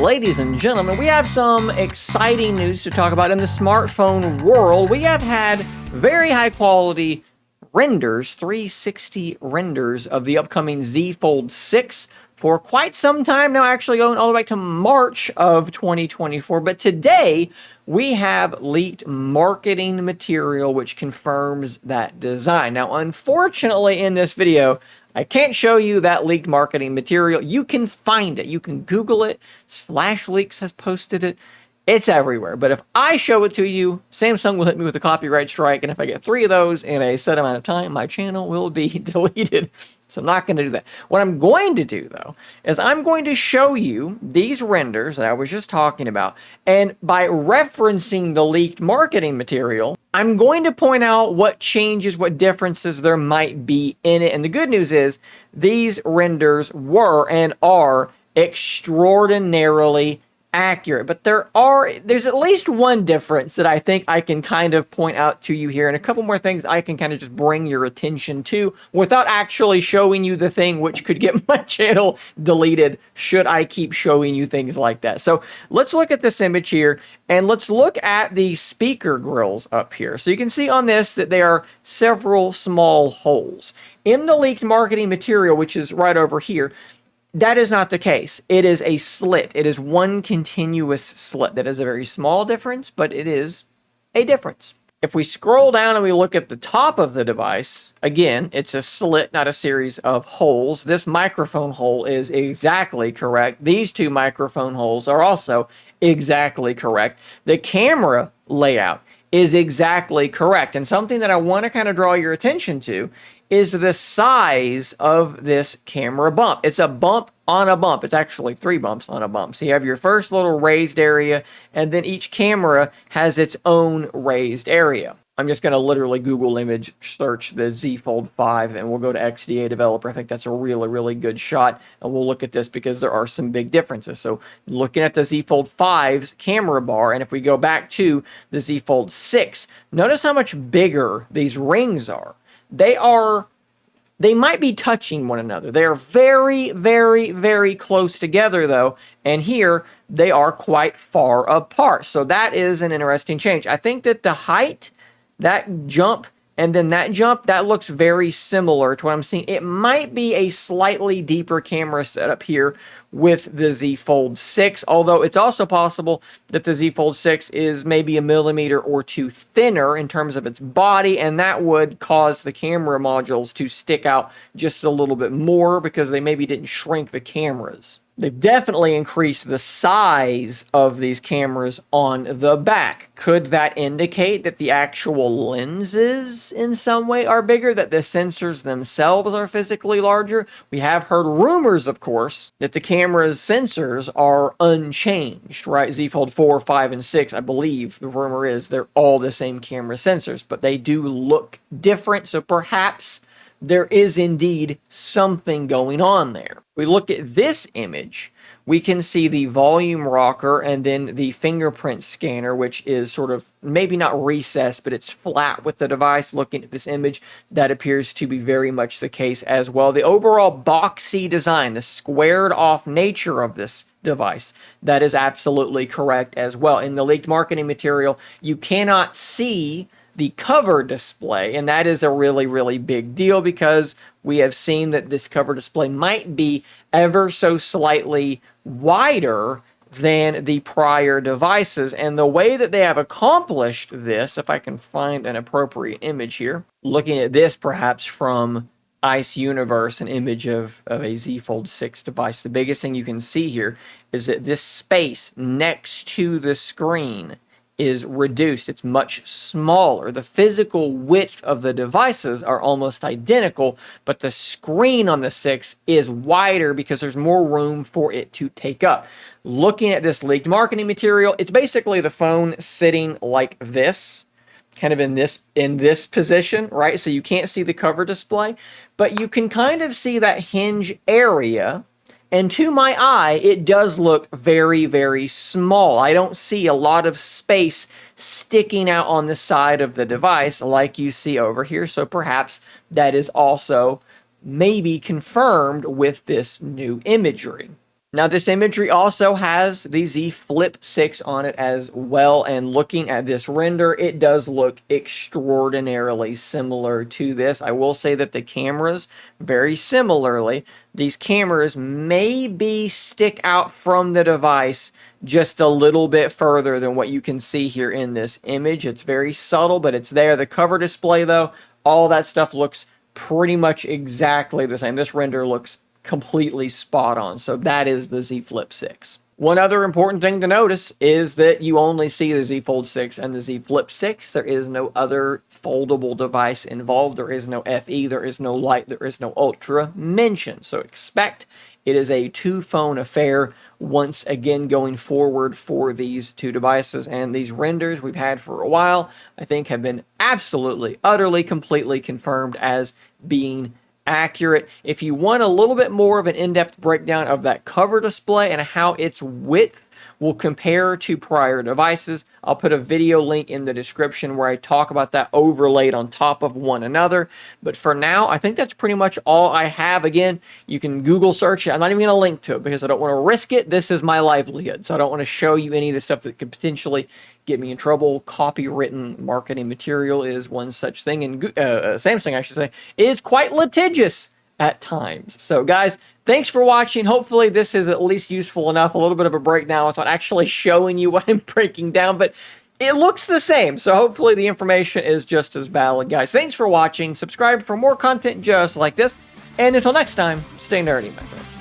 ladies and gentlemen, we have some exciting news to talk about in the smartphone world. We have had very high quality renders, 360 renders of the upcoming Z Fold 6 for quite some time now, actually going all the way back to March of 2024. But today, we have leaked marketing material which confirms that design. Now, unfortunately, in this video, I can't show you that leaked marketing material. You can find it. You can Google it. /leaks has posted it. It's everywhere. But if I show it to you, Samsung will hit me with a copyright strike. And if I get 3 of those in a set amount of time, my channel will be deleted. So I'm not going to do that. What I'm going to do, though, is I'm going to show you these renders that I was just talking about. And by referencing the leaked marketing material, I'm going to point out what changes, what differences there might be in it. And the good news is these renders were and are extraordinarily accurate. But there's at least one difference that I think I can kind of point out to you here, and a couple more things I can kind of just bring your attention to without actually showing you the thing which could get my channel deleted should I keep showing you things like that. So let's look at this image here, and let's look at the speaker grills up here. So you can see on this that there are several small holes. In the leaked marketing material, which is right over here, that is not the case. It is a slit. It is one continuous slit. That is a very small difference, but it is a difference. If we scroll down and we look at the top of the device, again, it's a slit, not a series of holes. This microphone hole is exactly correct. These 2 microphone holes are also exactly correct. The camera layout is exactly correct. And something that I want to kind of draw your attention to is the size of this camera bump. It's a bump on a bump. It's actually 3 bumps on a bump. So you have your first little raised area, and then each camera has its own raised area. I'm just going to literally Google image search the Z Fold 5, and we'll go to XDA Developer. I think that's a really, really good shot, and we'll look at this because there are some big differences. So looking at the Z Fold 5's camera bar, and if we go back to the Z Fold 6, notice how much bigger these rings are. They might be touching one another. They are very, very, very close together, though. And here, they are quite far apart. So that is an interesting change. I think that the height, that jump, and then that jump, that looks very similar to what I'm seeing. It might be a slightly deeper camera setup here with the Z Fold 6, although it's also possible that the Z Fold 6 is maybe a millimeter or 2 thinner in terms of its body, and that would cause the camera modules to stick out just a little bit more because they maybe didn't shrink the cameras. They've definitely increased the size of these cameras on the back. Could that indicate that the actual lenses in some way are bigger, that the sensors themselves are physically larger? We have heard rumors, of course, that the camera's sensors are unchanged, right? Z Fold 4, 5, and 6, I believe the rumor is they're all the same camera sensors, but they do look different, so perhaps there is indeed something going on there. We look at this image, we can see the volume rocker and then the fingerprint scanner, which is sort of maybe not recessed, but it's flat with the device. Looking at this image, that appears to be very much the case as well. The overall boxy design, the squared off nature of this device, that is absolutely correct as well. In the leaked marketing material, you cannot see the cover display, and that is a really, really big deal because we have seen that this cover display might be ever so slightly wider than the prior devices. And the way that they have accomplished this, if I can find an appropriate image here, looking at this perhaps from Ice Universe, an image of a Z Fold 6 device, the biggest thing you can see here is that this space next to the screen is reduced. It's much smaller. The physical width of the devices are almost identical, but the screen on the 6 is wider because there's more room for it to take up. Looking at this leaked marketing material, it's basically the phone sitting like this, kind of in this position, right? So you can't see the cover display, but you can kind of see that hinge area. And to my eye, it does look very, very small. I don't see a lot of space sticking out on the side of the device like you see over here. So perhaps that is also maybe confirmed with this new imagery. Now, this imagery also has the Z Flip 6 on it as well, and looking at this render, it does look extraordinarily similar to this. I will say that the cameras, very similarly, these cameras maybe stick out from the device just a little bit further than what you can see here in this image. It's very subtle, but it's there. The cover display, though, all that stuff looks pretty much exactly the same. This render looks completely spot on. So that is the Z Flip 6. One other important thing to notice is that you only see the Z Fold 6 and the Z Flip 6. There is no other foldable device involved. There is no FE, there is no Lite, there is no Ultra mentioned. So expect it is a two-phone affair once again going forward for these two devices. And these renders we've had for a while, I think, have been absolutely, utterly, completely confirmed as being accurate. If you want a little bit more of an in-depth breakdown of that cover display and how its width will compare to prior devices, I'll put a video link in the description where I talk about that overlaid on top of one another. But for now, I think that's pretty much all I have. Again, you can Google search it. I'm not even going to link to it because I don't want to risk it. This is my livelihood, so I don't want to show you any of the stuff that could potentially get me in trouble. Copywritten marketing material is one such thing, and Samsung, I should say, is quite litigious at times. So guys, thanks for watching. Hopefully this is at least useful enough. A little bit of a breakdown without actually showing you what I'm breaking down, but it looks the same. So hopefully the information is just as valid, guys. Thanks for watching. Subscribe for more content just like this. And until next time, stay nerdy, my friends.